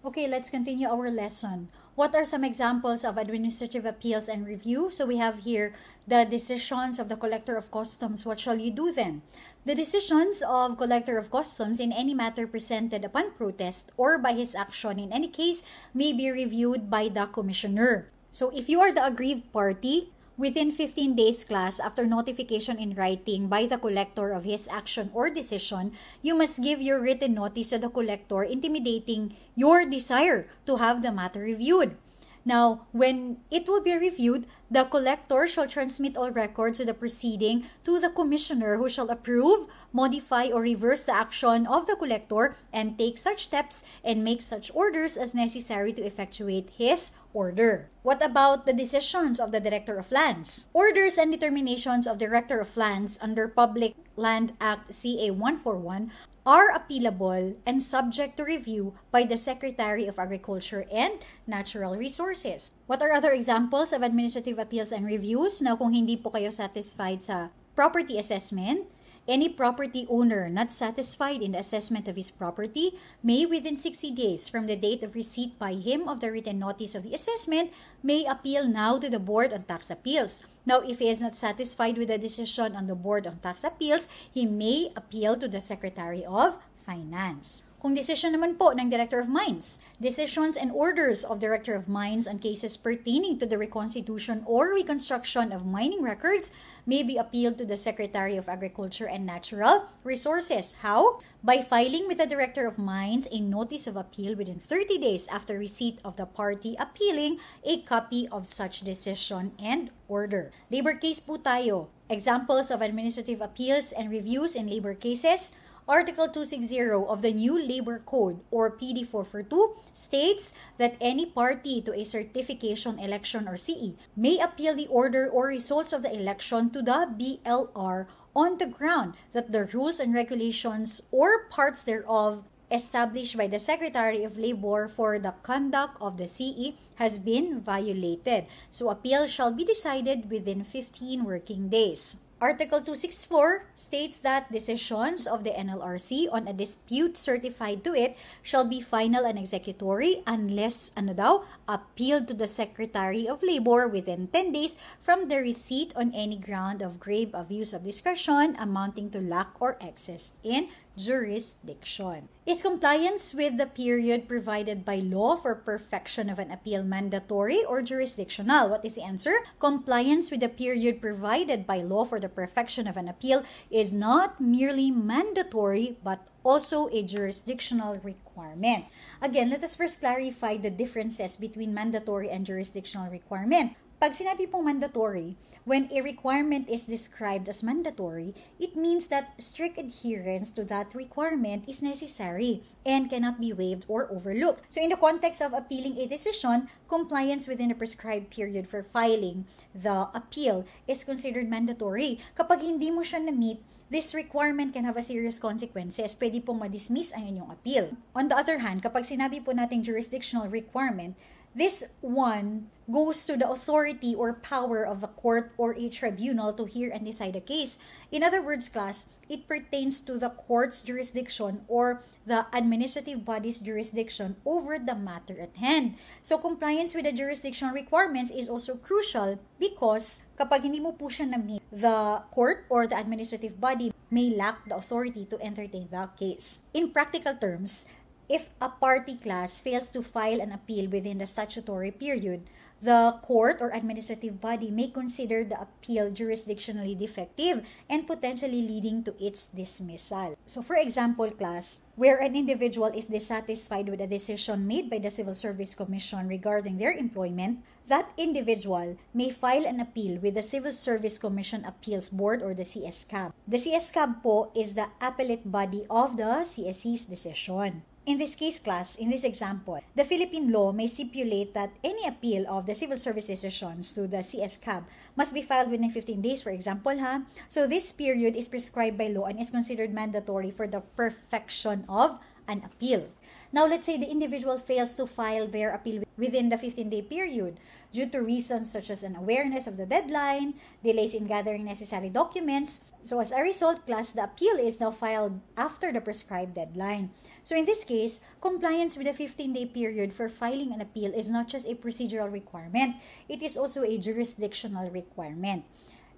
Okay, let's continue our lesson. What are some examples of administrative appeals and review? So we have here the decisions of the Collector of Customs. What shall you do then? The decisions of Collector of Customs in any matter presented upon protest or by his action in any case may be reviewed by the Commissioner. So if you are the aggrieved party, within 15 days class after notification in writing by the collector of his action or decision, you must give your written notice to the collector intimating your desire to have the matter reviewed. Now, when it will be reviewed, the collector shall transmit all records of the proceeding to the commissioner who shall approve, modify, or reverse the action of the collector and take such steps and make such orders as necessary to effectuate his order. What about the decisions of the Director of Lands? Orders and determinations of Director of Lands under Public Land Act CA 141 are appealable and subject to review by the Secretary of Agriculture and Natural Resources. What are other examples of administrative appeals and reviews? Now, kung hindi po kayo satisfied sa property assessment, any property owner not satisfied in the assessment of his property may, within 60 days from the date of receipt by him of the written notice of the assessment, may appeal now to the Board on Tax Appeals. Now, if he is not satisfied with the decision on the Board on Tax Appeals, he may appeal to the Secretary of Finance. Kung decision naman po ng Director of Mines, decisions and orders of Director of Mines on cases pertaining to the reconstitution or reconstruction of mining records may be appealed to the Secretary of Agriculture and Natural Resources. How? By filing with the Director of Mines a notice of appeal within 30 days after receipt of the party appealing a copy of such decision and order. Labor case po tayo. Examples of administrative appeals and reviews in labor cases. Article 260 of the new Labor Code or PD 442 states that any party to a certification election or CE may appeal the order or results of the election to the BLR on the ground that the rules and regulations or parts thereof established by the Secretary of Labor for the conduct of the CE has been violated. So appeal shall be decided within 15 working days. Article 264 states that decisions of the NLRC on a dispute certified to it shall be final and executory unless, appealed to the Secretary of Labor within 10 days from the receipt on any ground of grave abuse of discretion amounting to lack or excess in jurisdiction. Is compliance with the period provided by law for perfection of an appeal mandatory or jurisdictional? What is the answer? Compliance with the period provided by law for the perfection of an appeal is not merely mandatory but also a jurisdictional requirement. Again, let us first clarify the differences between mandatory and jurisdictional requirement. Pag sinabi pong mandatory, when a requirement is described as mandatory, it means that strict adherence to that requirement is necessary and cannot be waived or overlooked. So in the context of appealing a decision, compliance within the prescribed period for filing the appeal is considered mandatory. Kapag hindi mo siya na-meet, this requirement can have a serious consequences. Pwede pong ma-dismiss ang inyong appeal. On the other hand, kapag sinabi po nating jurisdictional requirement, this one goes to the authority or power of a court or a tribunal to hear and decide a case. In other words, class, it pertains to the court's jurisdiction or the administrative body's jurisdiction over the matter at hand. So, compliance with the jurisdictional requirements is also crucial because kapag hindi mo po siya na-meet, the court or the administrative body may lack the authority to entertain the case. In practical terms, if a party class fails to file an appeal within the statutory period, the court or administrative body may consider the appeal jurisdictionally defective and potentially leading to its dismissal. So for example, class, where an individual is dissatisfied with a decision made by the Civil Service Commission regarding their employment, that individual may file an appeal with the Civil Service Commission Appeals Board or the CSCAB. The CSCAB po is the appellate body of the CSC's decision. In this case, class, in this example, the Philippine law may stipulate that any appeal of the civil service decisions to the CSCAB must be filed within 15 days, for example, So this period is prescribed by law and is considered mandatory for the perfection of an appeal. Now, let's say the individual fails to file their appeal within the 15-day period due to reasons such as an awareness of the deadline, delays in gathering necessary documents. So as a result, class, the appeal is now filed after the prescribed deadline. So in this case, compliance with the 15-day period for filing an appeal is not just a procedural requirement, it is also a jurisdictional requirement.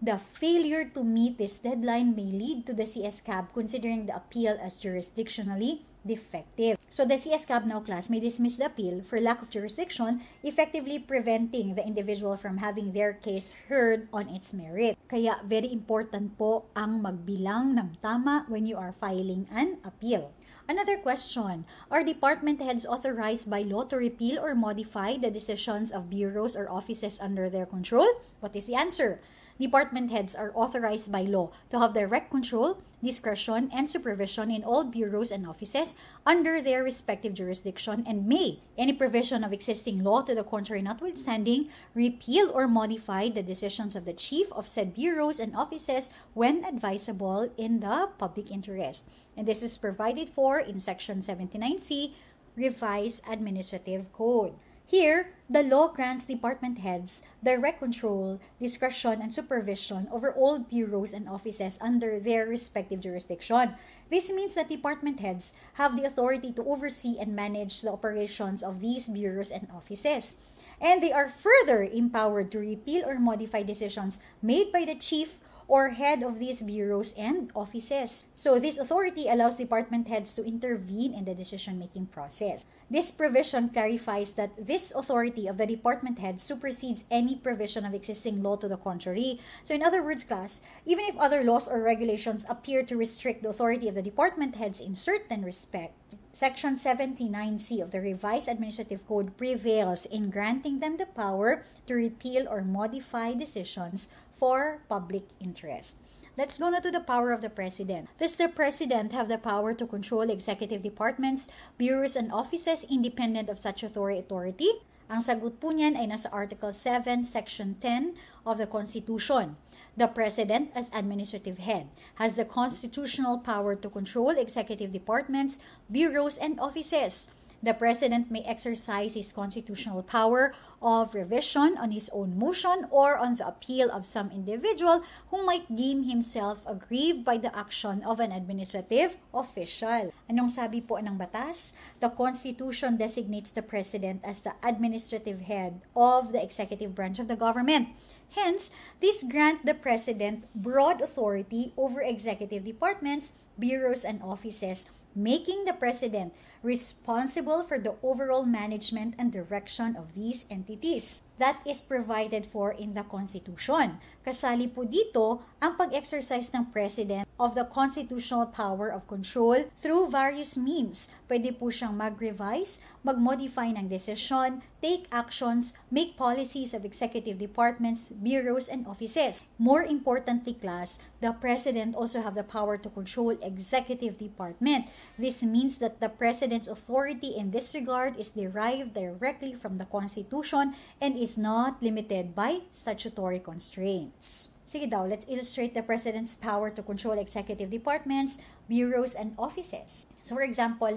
The failure to meet this deadline may lead to the CS-CAB considering the appeal as jurisdictionally defective. So the CS-CAB now, class, may dismiss the appeal for lack of jurisdiction, effectively preventing the individual from having their case heard on its merit. Kaya very important po ang magbilang ng tama when you are filing an appeal. Another question, are department heads authorized by law to repeal or modify the decisions of bureaus or offices under their control? What is the answer? Department heads are authorized by law to have direct control, discretion, and supervision in all bureaus and offices under their respective jurisdiction and may, any provision of existing law to the contrary notwithstanding, repeal or modify the decisions of the chief of said bureaus and offices when advisable in the public interest. And this is provided for in Section 79C, Revised Administrative Code. Here, the law grants department heads direct control, discretion, and supervision over all bureaus and offices under their respective jurisdiction. This means that department heads have the authority to oversee and manage the operations of these bureaus and offices. And they are further empowered to repeal or modify decisions made by the chief or head of these bureaus and offices. So this authority allows department heads to intervene in the decision-making process. This provision clarifies that this authority of the department head supersedes any provision of existing law to the contrary. So in other words, class, even if other laws or regulations appear to restrict the authority of the department heads in certain respect, Section 79C of the Revised Administrative Code prevails in granting them the power to repeal or modify decisions for public interest. Let's go now to the power of the President. Does the President have the power to control executive departments, bureaus, and offices independent of statutory authority? Ang sagot po niyan ay nasa Article 7, Section 10 of the Constitution. The President, as administrative head, has the constitutional power to control executive departments, bureaus, and offices. The President may exercise his constitutional power of revision on his own motion or on the appeal of some individual who might deem himself aggrieved by the action of an administrative official. Anong sabi po ng batas? The Constitution designates the President as the administrative head of the executive branch of the government. Hence, this grant the President broad authority over executive departments, bureaus, and offices, making the President responsible for the overall management and direction of these entities. That is provided for in the Constitution. Kasali po dito ang pag-exercise ng President of the constitutional power of control through various means. Pwede po siyang mag-revise, mag-modify ng decision, take actions, make policies of executive departments, bureaus, and offices. More importantly, class, the President also have the power to control executive department. This means that the President's authority in this regard is derived directly from the Constitution and is not limited by statutory constraints. Sige daw, let's illustrate the President's power to control executive departments, bureaus, and offices. So for example,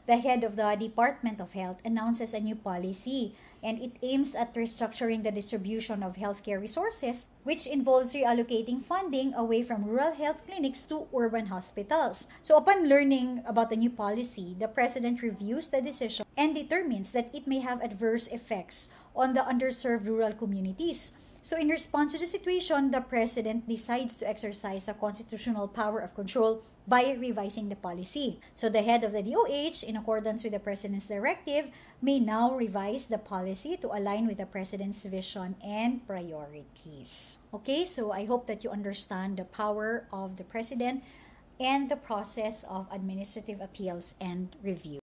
the head of the Department of Health announces a new policy and it aims at restructuring the distribution of healthcare resources, which involves reallocating funding away from rural health clinics to urban hospitals. So upon learning about the new policy, the President reviews the decision and determines that it may have adverse effects on the underserved rural communities. So in response to the situation, the President decides to exercise a constitutional power of control by revising the policy. So the head of the DOH, in accordance with the President's directive, may now revise the policy to align with the President's vision and priorities. Okay, so I hope that you understand the power of the President and the process of administrative appeals and review.